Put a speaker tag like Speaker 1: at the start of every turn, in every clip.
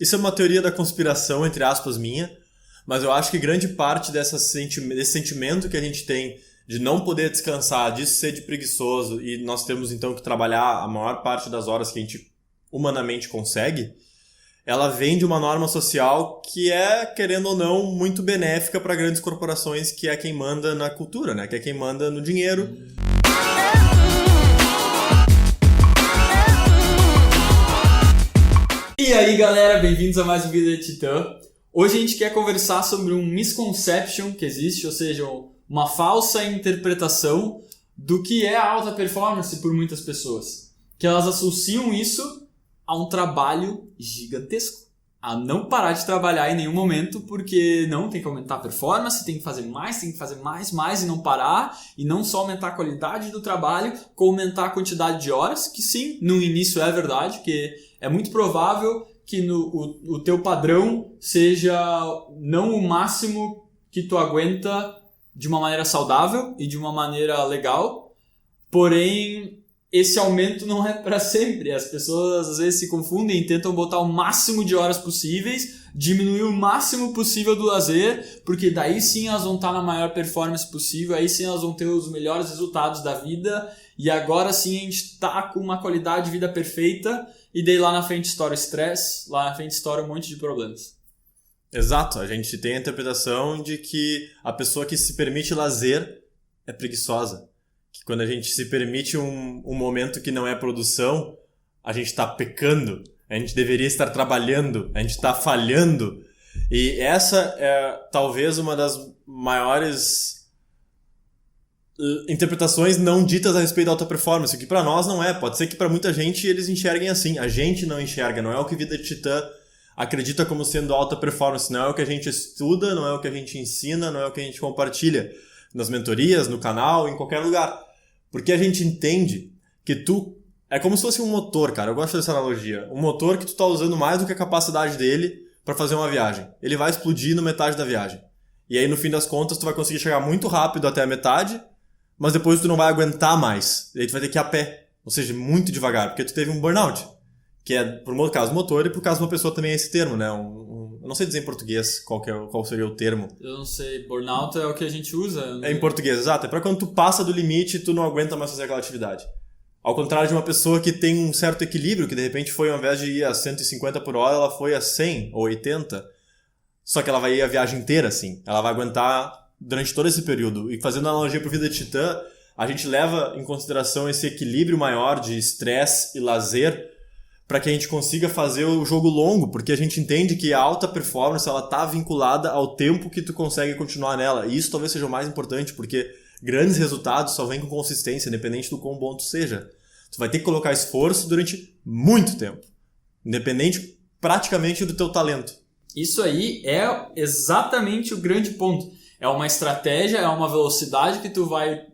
Speaker 1: Isso é uma teoria da conspiração, entre aspas, minha, mas eu acho que grande parte desse sentimento que a gente tem de não poder descansar, disso ser de preguiçoso, e nós temos então que trabalhar a maior parte das horas que a gente humanamente consegue, ela vem de uma norma social que é, querendo ou não, muito benéfica para grandes corporações, que é quem manda na cultura, né? Que é quem manda no dinheiro.
Speaker 2: E aí galera, bem-vindos a mais um vídeo de Titã. Hoje a gente quer conversar sobre um misconception que existe, ou seja, uma falsa interpretação do que é a alta performance por muitas pessoas. Que elas associam isso a um trabalho gigantesco. A não parar de trabalhar em nenhum momento, porque não, tem que aumentar a performance, tem que fazer mais e não parar. E não só aumentar a qualidade do trabalho, como aumentar a quantidade de horas, que sim, no início é verdade, que é muito provável que o teu padrão seja não o máximo que tu aguenta de uma maneira saudável e de uma maneira legal, porém esse aumento não é para sempre. As pessoas às vezes se confundem e tentam botar o máximo de horas possíveis, diminuir o máximo possível do lazer, porque daí sim elas vão estar na maior performance possível, aí sim elas vão ter os melhores resultados da vida, e agora sim a gente está com uma qualidade de vida perfeita, e daí lá na frente estoura estresse, lá na frente estoura um monte de problemas.
Speaker 1: Exato, a gente tem a interpretação de que a pessoa que se permite lazer é preguiçosa. Que quando a gente se permite um momento que não é produção, a gente está pecando, a gente deveria estar trabalhando, a gente está falhando. E essa é talvez uma das maiores interpretações não ditas a respeito da alta performance, o que para nós não é. Pode ser que para muita gente eles enxerguem assim. A gente não enxerga, não é o que Vida de Titã acredita como sendo alta performance, não é o que a gente estuda, não é o que a gente ensina, não é o que a gente compartilha nas mentorias, no canal, em qualquer lugar. Porque a gente entende que tu é como se fosse um motor, cara. Eu gosto dessa analogia. Um motor que tu tá usando mais do que a capacidade dele para fazer uma viagem. Ele vai explodir no metade da viagem. E aí, no fim das contas, tu vai conseguir chegar muito rápido até a metade, mas depois tu não vai aguentar mais. E aí tu vai ter que ir a pé. Ou seja, muito devagar, porque tu teve um burnout. Que é, por um caso, motor, e por caso de uma pessoa também é esse termo, né? Eu não sei dizer em português qual seria o termo.
Speaker 2: Eu não sei, burnout é o que a gente usa.
Speaker 1: É em português, exato. É pra quando tu passa do limite e tu não aguenta mais fazer aquela atividade. Ao contrário de uma pessoa que tem um certo equilíbrio, que de repente foi, ao invés de ir a 150 por hora, ela foi a 100 ou 80. Só que ela vai ir a viagem inteira, assim. Ela vai aguentar durante todo esse período. E fazendo analogia pro Vida de Titã, a gente leva em consideração esse equilíbrio maior de estresse e lazer para que a gente consiga fazer o jogo longo, porque a gente entende que a alta performance ela tá vinculada ao tempo que tu consegue continuar nela. E isso talvez seja o mais importante, porque grandes resultados só vêm com consistência, independente do quão bom tu seja. Tu vai ter que colocar esforço durante muito tempo, independente praticamente do teu talento.
Speaker 2: Isso aí é exatamente o grande ponto. É uma estratégia, é uma velocidade que tu vai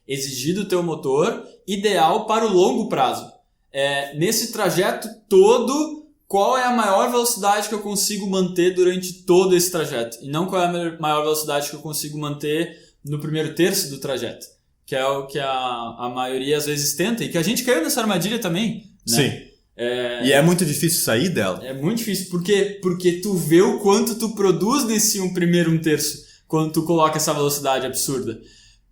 Speaker 2: exigir do teu motor, ideal para o longo prazo. Nesse trajeto todo, qual é a maior velocidade que eu consigo manter durante todo esse trajeto? E não qual é a maior velocidade que eu consigo manter no primeiro terço do trajeto. Que é o que a maioria às vezes tenta. E que a gente caiu nessa armadilha também. Né?
Speaker 1: Sim. E é muito difícil sair dela.
Speaker 2: É muito difícil. Porque tu vê o quanto tu produz nesse um terço. Quando tu coloca essa velocidade absurda.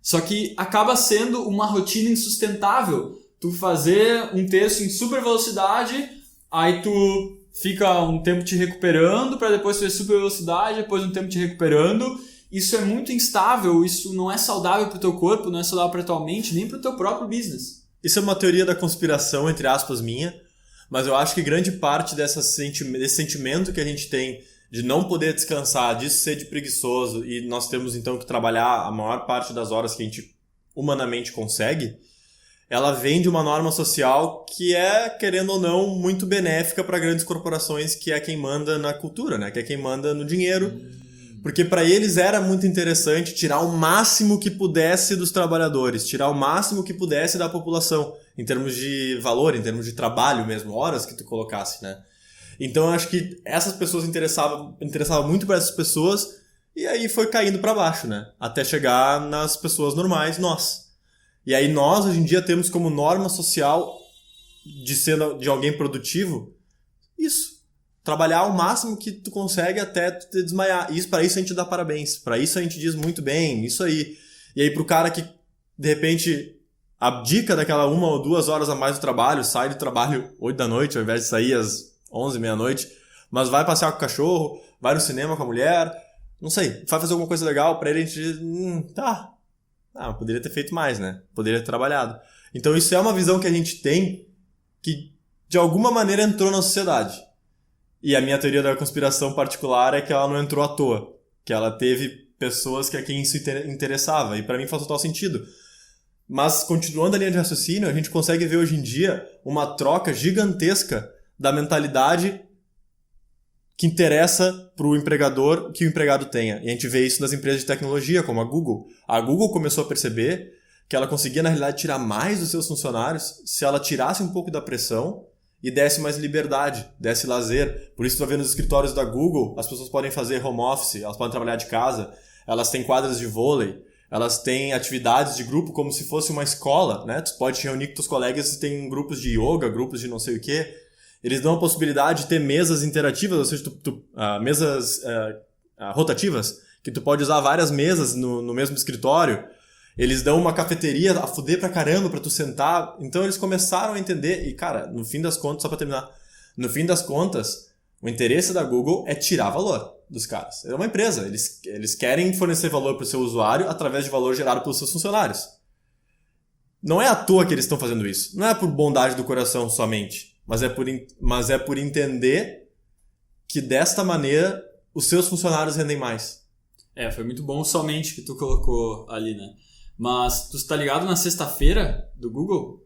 Speaker 2: Só que acaba sendo uma rotina insustentável. Tu fazer um terço em super velocidade, aí tu fica um tempo te recuperando, para depois fazer super velocidade, depois um tempo te recuperando. Isso é muito instável, isso não é saudável pro teu corpo, não é saudável pra tua mente, nem pro teu próprio business.
Speaker 1: Isso é uma teoria da conspiração, entre aspas, minha, mas eu acho que grande parte desse sentimento que a gente tem de não poder descansar, disso ser de preguiçoso, e nós temos então que trabalhar a maior parte das horas que a gente humanamente consegue, ela vem de uma norma social que é, querendo ou não, muito benéfica para grandes corporações, que é quem manda na cultura, né? Que é quem manda no dinheiro. Porque para eles era muito interessante tirar o máximo que pudesse dos trabalhadores, tirar o máximo que pudesse da população, em termos de valor, em termos de trabalho mesmo, horas que tu colocasse, né? Então eu acho que essas pessoas interessavam muito para essas pessoas, e aí foi caindo para baixo, né? Até chegar nas pessoas normais, nós. E aí nós, hoje em dia, temos como norma social de ser de alguém produtivo isso. trabalhar o máximo que tu consegue até tu te desmaiar. Para isso a gente dá parabéns. Para isso a gente diz muito bem, isso aí. E aí pro cara que, de repente, abdica daquela 1 ou 2 horas a mais do trabalho, sai do trabalho 8 da noite ao invés de sair às 11, meia-noite, mas vai passear com o cachorro, vai no cinema com a mulher, não sei, vai fazer alguma coisa legal, pra ele a gente diz, tá, poderia ter feito mais, né? Poderia ter trabalhado. Então isso é uma visão que a gente tem que, de alguma maneira, entrou na sociedade. E a minha teoria da conspiração particular é que ela não entrou à toa, que ela teve pessoas que a quem isso interessava, e pra mim faz total sentido. Mas, continuando a linha de raciocínio, a gente consegue ver hoje em dia uma troca gigantesca da mentalidade que interessa para o empregador que o empregado tenha. E a gente vê isso nas empresas de tecnologia, como a Google. A Google começou a perceber que ela conseguia, na realidade, tirar mais dos seus funcionários se ela tirasse um pouco da pressão e desse mais liberdade, desse lazer. Por isso, tu vai ver nos escritórios da Google, as pessoas podem fazer home office, elas podem trabalhar de casa, elas têm quadras de vôlei, elas têm atividades de grupo como se fosse uma escola, né? Tu pode te reunir com teus colegas e tem grupos de yoga, grupos de não sei o quê. Eles dão a possibilidade de ter mesas interativas, ou seja, mesas rotativas, que tu pode usar várias mesas no mesmo escritório. Eles dão uma cafeteria a fuder pra caramba pra tu sentar. Então eles começaram a entender. E, cara, no fim das contas, só pra terminar, no fim das contas, o interesse da Google é tirar valor dos caras. É uma empresa. Eles querem fornecer valor pro seu usuário através de valor gerado pelos seus funcionários. Não é à toa que eles estão fazendo isso. Não é por bondade do coração somente. Mas é por entender que desta maneira os seus funcionários rendem mais.
Speaker 2: Foi muito bom somente que tu colocou ali, né? Mas tu está ligado na sexta-feira do Google?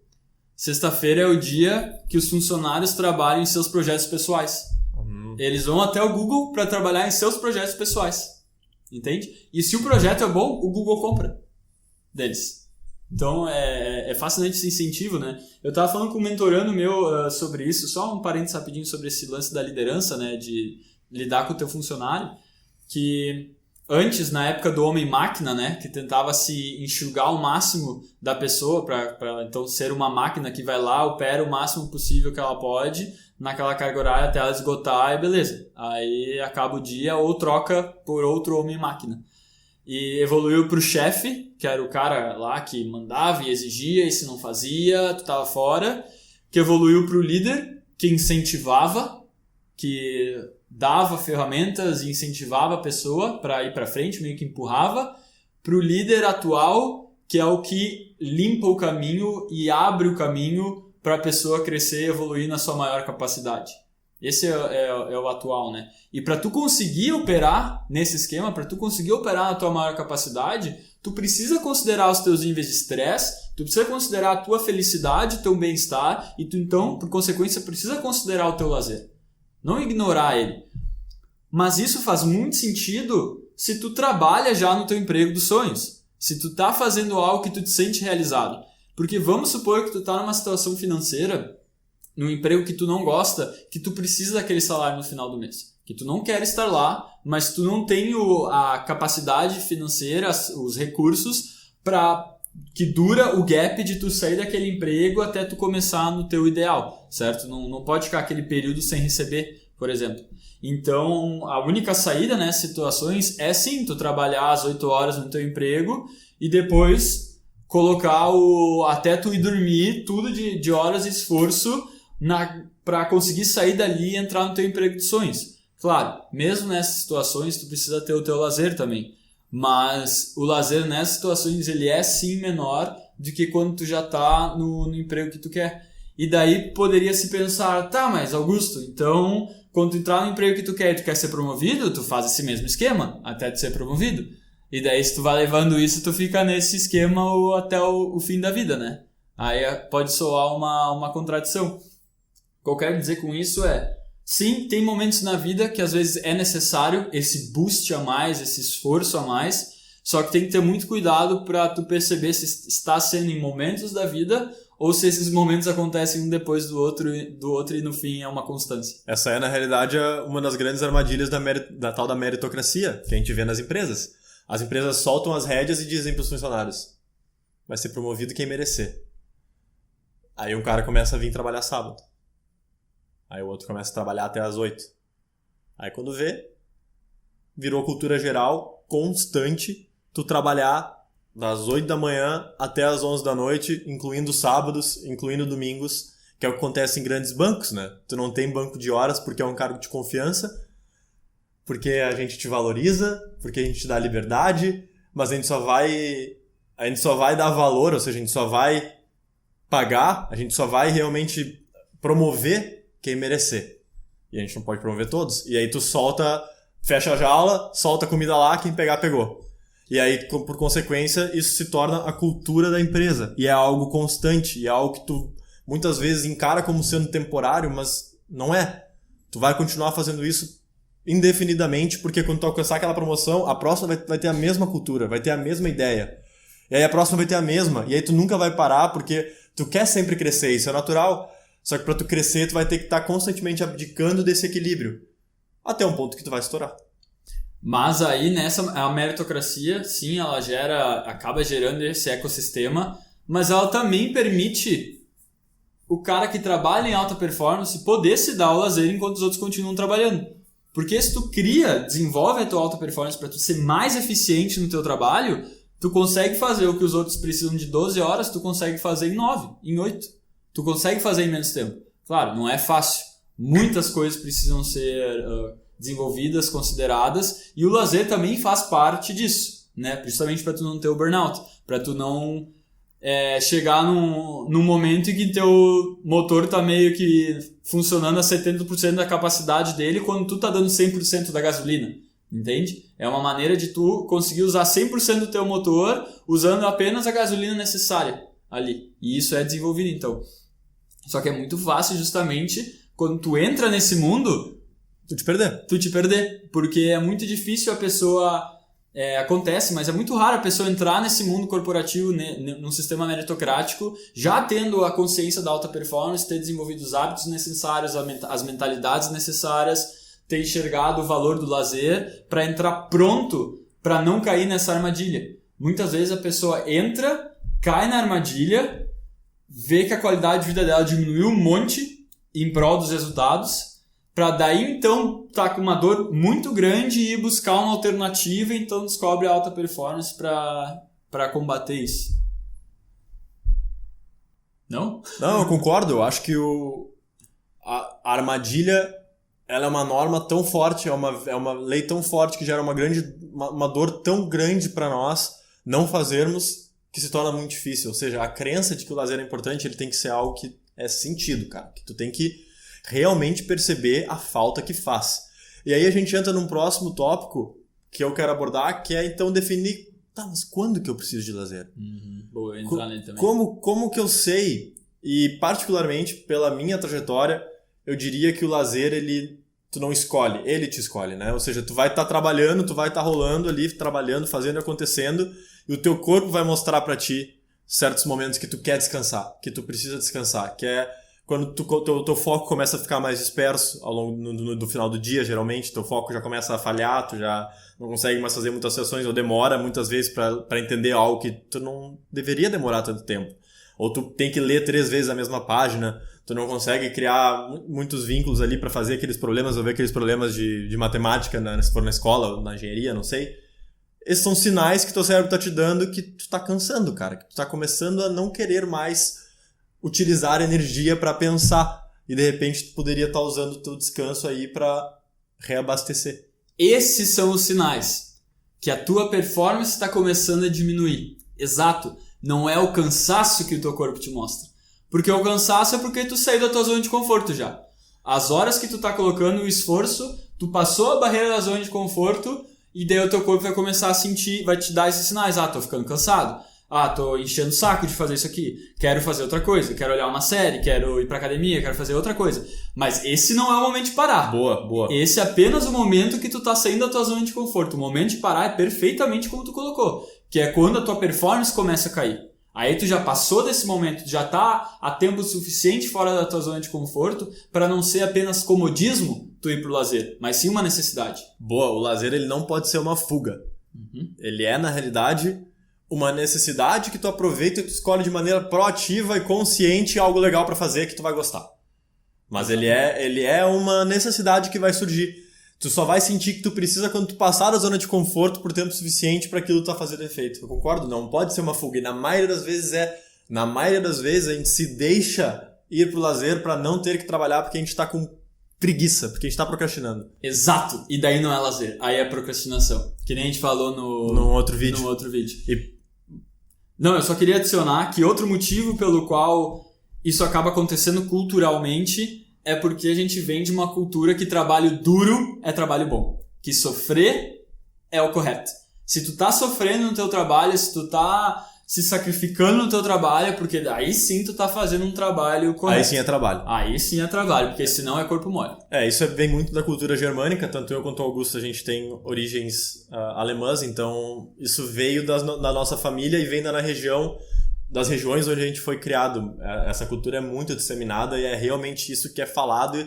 Speaker 2: Sexta-feira é o dia que os funcionários trabalham em seus projetos pessoais. Eles vão até o Google para trabalhar em seus projetos pessoais. Entende? E se o projeto é bom, o Google compra deles. Então é fascinante esse incentivo, né? Eu estava falando com um mentorando meu sobre isso, só um parênteses rapidinho sobre esse lance da liderança, né? De lidar com o teu funcionário, que antes, na época do homem-máquina, né, que tentava se enxugar o máximo da pessoa para então ser uma máquina que vai lá, opera o máximo possível que ela pode naquela carga horária até ela esgotar e beleza. Aí acaba o dia ou troca por outro homem-máquina. E evoluiu para o chefe, que era o cara lá que mandava e exigia, e se não fazia, tu tava fora. Que evoluiu para o líder, que incentivava, que dava ferramentas e incentivava a pessoa para ir para frente, meio que empurrava, para o líder atual, que é o que limpa o caminho e abre o caminho para a pessoa crescer e evoluir na sua maior capacidade. Esse é o atual, né? E para tu conseguir operar nesse esquema, para tu conseguir operar na tua maior capacidade, tu precisa considerar os teus níveis de estresse, tu precisa considerar a tua felicidade, teu bem-estar, e tu então, por consequência, precisa considerar o teu lazer. Não ignorar ele. Mas isso faz muito sentido se tu trabalha já no teu emprego dos sonhos. Se tu tá fazendo algo que tu te sente realizado. Porque vamos supor que tu tá numa situação financeira, num emprego que tu não gosta, que tu precisa daquele salário no final do mês. Que tu não quer estar lá, mas tu não tem a capacidade financeira, os recursos para que dura o gap de tu sair daquele emprego até tu começar no teu ideal, certo? Não pode ficar aquele período sem receber, por exemplo. Então, a única saída nessas situações é sim, tu trabalhar as 8 horas no teu emprego e depois colocar até tu ir dormir tudo de horas de esforço para conseguir sair dali e entrar no teu emprego de sonhos. Claro, mesmo nessas situações tu precisa ter o teu lazer também. Mas o lazer nessas situações ele é sim menor do que quando tu já tá no emprego que tu quer. E daí poderia se pensar, tá, mas Augusto, então quando tu entrar no emprego que tu quer ser promovido, tu faz esse mesmo esquema até tu ser promovido. E daí se tu vai levando isso, tu fica nesse esquema até o fim da vida, né? Aí pode soar uma contradição. O que eu quero dizer com isso sim, tem momentos na vida que às vezes é necessário esse boost a mais, esse esforço a mais, só que tem que ter muito cuidado para tu perceber se está sendo em momentos da vida ou se esses momentos acontecem um depois do outro e no fim é uma constância.
Speaker 1: Essa é, na realidade, uma das grandes armadilhas da tal da meritocracia que a gente vê nas empresas. As empresas soltam as rédeas e dizem para os funcionários: vai ser promovido quem merecer. Aí um cara começa a vir trabalhar sábado. Aí o outro começa a trabalhar até às 8. Aí quando vê, virou cultura geral, constante, tu trabalhar das 8 da manhã até as 11 da noite, incluindo sábados, incluindo domingos, que é o que acontece em grandes bancos, né? Tu não tem banco de horas porque é um cargo de confiança, porque a gente te valoriza, porque a gente te dá liberdade, mas a gente só vai dar valor, ou seja, a gente só vai pagar, a gente só vai realmente promover quem merecer. E a gente não pode promover todos. E aí tu fecha a jaula, solta a comida lá, quem pegar, pegou. E aí, por consequência, isso se torna a cultura da empresa. E é algo constante, e é algo que tu muitas vezes encara como sendo temporário, mas não é. Tu vai continuar fazendo isso indefinidamente, porque quando tu alcançar aquela promoção, a próxima vai ter a mesma cultura, vai ter a mesma ideia. E aí a próxima vai ter a mesma. E aí tu nunca vai parar, porque tu quer sempre crescer, isso é natural. Só que para tu crescer, tu vai ter que estar constantemente abdicando desse equilíbrio. Até um ponto que tu vai estourar.
Speaker 2: Mas aí a meritocracia, sim, ela acaba gerando esse ecossistema, mas ela também permite o cara que trabalha em alta performance poder se dar ao lazer enquanto os outros continuam trabalhando. Porque se tu desenvolve a tua alta performance para tu ser mais eficiente no teu trabalho, tu consegue fazer o que os outros precisam de 12 horas, tu consegue fazer em 9, em 8. Tu consegue fazer em menos tempo. Claro, não é fácil. Muitas coisas precisam ser desenvolvidas, consideradas, e o lazer também faz parte disso, né? Principalmente para tu não ter o burnout, para tu não chegar num momento em que teu motor tá meio que funcionando a 70% da capacidade dele quando tu tá dando 100% da gasolina, entende? É uma maneira de tu conseguir usar 100% do teu motor usando apenas a gasolina necessária ali, e isso é desenvolvido então. Só que é muito fácil justamente quando tu entra nesse mundo
Speaker 1: Tu te perder,
Speaker 2: porque é muito difícil a pessoa, acontece, mas é muito raro a pessoa entrar nesse mundo corporativo, num sistema meritocrático, já tendo a consciência da alta performance, ter desenvolvido os hábitos necessários, as mentalidades necessárias, ter enxergado o valor do lazer, para entrar pronto para não cair nessa armadilha. Muitas vezes a pessoa entra, cai na armadilha, vê que a qualidade de vida dela diminuiu um monte em prol dos resultados, para daí então tá com uma dor muito grande e ir buscar uma alternativa, então descobre a alta performance para combater isso. Não?
Speaker 1: Não, eu concordo. Eu acho que a armadilha ela é uma norma tão forte, é uma lei tão forte que gera uma dor tão grande para nós não fazermos, que se torna muito difícil. Ou seja, a crença de que o lazer é importante, ele tem que ser algo que é sentido, cara. Que tu tem que realmente perceber a falta que faz. E aí a gente entra num próximo tópico que eu quero abordar, que é então definir, tá, mas quando que eu preciso de lazer?
Speaker 2: Boa, entrar nele também.
Speaker 1: Como que eu sei? E particularmente pela minha trajetória, eu diria que o lazer, tu não escolhe, ele te escolhe, né? Ou seja, tu vai estar trabalhando, tu vai estar rolando ali, trabalhando, fazendo, acontecendo, e o teu corpo vai mostrar pra ti certos momentos que tu quer descansar, que tu precisa descansar, que é quando teu foco começa a ficar mais disperso ao longo do final do dia, geralmente, teu foco já começa a falhar, tu já não consegue mais fazer muitas sessões, ou demora muitas vezes para entender algo que tu não deveria demorar tanto tempo. Ou tu tem que ler 3 vezes a mesma página, tu não consegue criar muitos vínculos ali para fazer aqueles problemas, resolver aqueles problemas de matemática, se for na escola, na engenharia, não sei. Esses são sinais que teu cérebro tá te dando que tu tá cansando, cara, que tu tá começando a não querer mais utilizar energia para pensar, e de repente tu poderia estar usando o teu descanso aí para reabastecer.
Speaker 2: Esses são os sinais que a tua performance está começando a diminuir. Exato, não é o cansaço que o teu corpo te mostra, porque o cansaço é porque tu saiu da tua zona de conforto já. As horas que tu tá colocando o esforço, tu passou a barreira da zona de conforto, e daí o teu corpo vai começar a sentir, vai te dar esses sinais. Tô ficando cansado. Tô enchendo o saco de fazer isso aqui, quero fazer outra coisa, quero olhar uma série, quero ir pra academia, quero fazer outra coisa. Mas esse não é o momento de parar.
Speaker 1: Boa.
Speaker 2: Esse é apenas o momento que tu tá saindo da tua zona de conforto. O momento de parar é perfeitamente como tu colocou, que é quando a tua performance começa a cair. Aí tu já passou desse momento, já tá há tempo suficiente fora da tua zona de conforto para não ser apenas comodismo tu ir pro lazer, mas sim uma necessidade.
Speaker 1: Boa, o lazer ele não pode ser uma fuga. Ele é, na realidade, uma necessidade que tu aproveita e tu escolhe de maneira proativa e consciente algo legal pra fazer que tu vai gostar. Mas ele é uma necessidade que vai surgir. Tu só vai sentir que tu precisa quando tu passar da zona de conforto por tempo suficiente para aquilo tá fazendo efeito. Eu concordo? Não pode ser uma fuga. E na maioria das vezes a gente se deixa ir pro lazer para não ter que trabalhar porque a gente tá com preguiça, porque a gente tá procrastinando.
Speaker 2: Exato. E daí não é lazer. Aí é procrastinação. Que nem a gente falou
Speaker 1: no outro vídeo.
Speaker 2: Não, eu só queria adicionar que outro motivo pelo qual isso acaba acontecendo culturalmente é porque a gente vem de uma cultura que trabalho duro é trabalho bom. Que sofrer é o correto. Se tu tá sofrendo no teu trabalho, se tu tá se sacrificando no teu trabalho, porque aí sim tu tá fazendo um trabalho correto.
Speaker 1: Aí sim é trabalho.
Speaker 2: Porque senão é corpo mole.
Speaker 1: Isso vem muito da cultura germânica, tanto eu quanto o Augusto a gente tem origens alemãs, então isso veio da nossa família e vem das regiões onde a gente foi criado. Essa cultura é muito disseminada e é realmente isso que é falado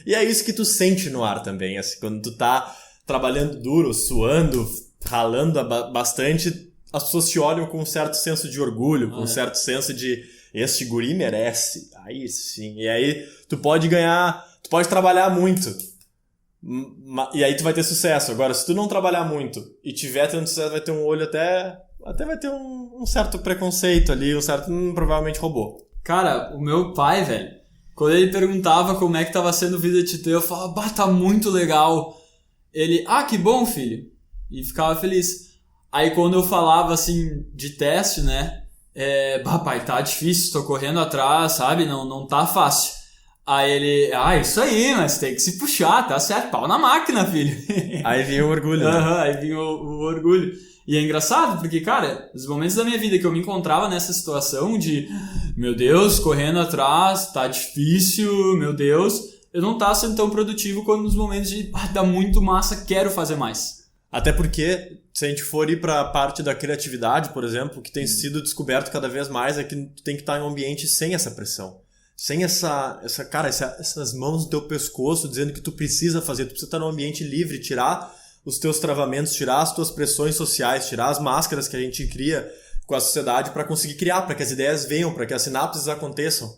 Speaker 1: e é isso que tu sente no ar também, assim, quando tu tá trabalhando duro, suando, ralando bastante, as pessoas te olham com um certo senso de orgulho, com um certo senso de esse guri merece, aí sim, e aí tu pode trabalhar muito, e aí tu vai ter sucesso. Agora, se tu não trabalhar muito e tiver tendo sucesso, vai ter um olho até vai ter um certo preconceito ali, um certo, provavelmente robô.
Speaker 2: Cara, o meu pai, velho, quando ele perguntava como é que tava sendo a vida de teu, eu falava, tá muito legal. Ele, que bom, filho, e ficava feliz. Aí quando eu falava assim de teste, né? Pai, tá difícil, tô correndo atrás, sabe? Não tá fácil. Aí ele, isso aí, mas tem que se puxar, tá certo? Pau na máquina, filho.
Speaker 1: Aí vinha o orgulho, né?
Speaker 2: Aí vinha o orgulho. E é engraçado, porque, cara, os momentos da minha vida que eu me encontrava nessa situação de, meu Deus, correndo atrás, tá difícil, meu Deus, eu não tava sendo tão produtivo quando nos momentos de, dá muito massa, quero fazer mais.
Speaker 1: Até porque, se a gente for ir para a parte da criatividade, por exemplo, o que tem sido descoberto cada vez mais é que tu tem que estar em um ambiente sem essa pressão. Sem essas mãos no teu pescoço dizendo que tu precisa fazer. Tu precisa estar num ambiente livre, tirar os teus travamentos, tirar as tuas pressões sociais, tirar as máscaras que a gente cria com a sociedade para conseguir criar, para que as ideias venham, para que as sinapses aconteçam.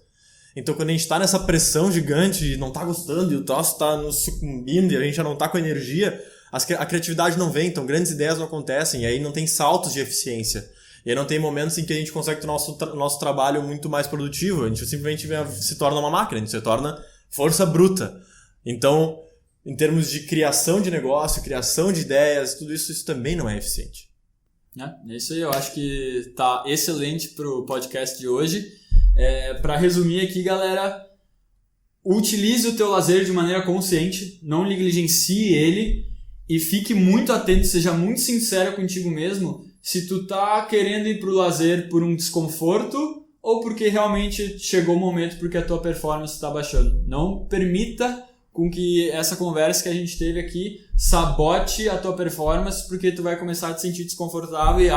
Speaker 1: Então, quando a gente está nessa pressão gigante e não está gostando e o troço está nos sucumbindo e a gente já não está com energia, a criatividade não vem, então grandes ideias não acontecem, e aí não tem saltos de eficiência. E aí não tem momentos em que a gente consegue ter o nosso trabalho muito mais produtivo, a gente simplesmente se torna uma máquina, a gente se torna força bruta. Então, em termos de criação de negócio, criação de ideias, tudo isso também não é eficiente.
Speaker 2: É isso aí, eu acho que tá excelente pro podcast de hoje. Para resumir aqui, galera, utilize o teu lazer de maneira consciente, não negligencie ele, e fique muito atento, seja muito sincero contigo mesmo, se tu tá querendo ir pro lazer por um desconforto ou porque realmente chegou o momento porque a tua performance está baixando. Não permita com que essa conversa que a gente teve aqui sabote a tua performance, porque tu vai começar a te sentir desconfortável e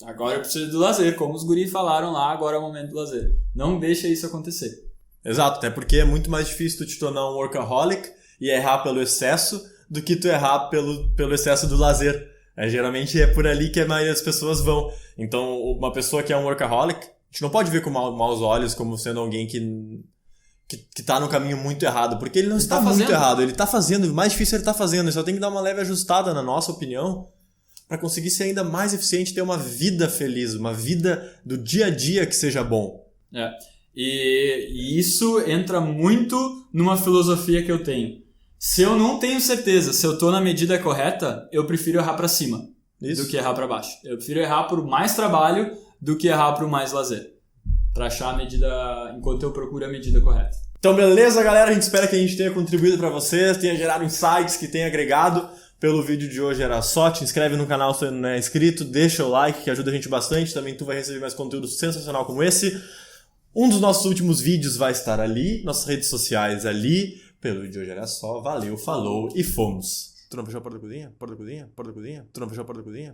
Speaker 2: agora eu preciso do lazer, como os guris falaram lá, agora é o momento do lazer. Não deixa isso acontecer.
Speaker 1: Exato, até porque é muito mais difícil tu te tornar um workaholic e errar pelo excesso do que tu errar pelo excesso do lazer. Geralmente é por ali que a maioria das pessoas vão. Então, uma pessoa que é um workaholic, a gente não pode ver com maus olhos como sendo alguém que tá no caminho muito errado, porque ele não está muito errado, ele tá fazendo, o mais difícil ele tá fazendo, ele só tem que dar uma leve ajustada, na nossa opinião, para conseguir ser ainda mais eficiente, ter uma vida feliz, uma vida do dia a dia que seja bom.
Speaker 2: E isso entra muito numa filosofia que eu tenho. Se eu não tenho certeza se eu tô na medida correta, eu prefiro errar para cima do que errar para baixo. Eu prefiro errar por mais trabalho do que errar por mais lazer, para achar a medida enquanto eu procuro a medida correta.
Speaker 1: Então, beleza, galera? A gente espera que a gente tenha contribuído para vocês, tenha gerado insights, que tenha agregado. Pelo vídeo de hoje era só. Te inscreve no canal se você não é inscrito, deixa o like que ajuda a gente bastante. Também tu vai receber mais conteúdo sensacional como esse. Um dos nossos últimos vídeos vai estar ali, nossas redes sociais ali. Pelo vídeo de hoje era só. Valeu, falou e fomos. Tu não fechou a porta da cozinha? Porta da cozinha? Porta da cozinha? Tu não fechou a porta da cozinha?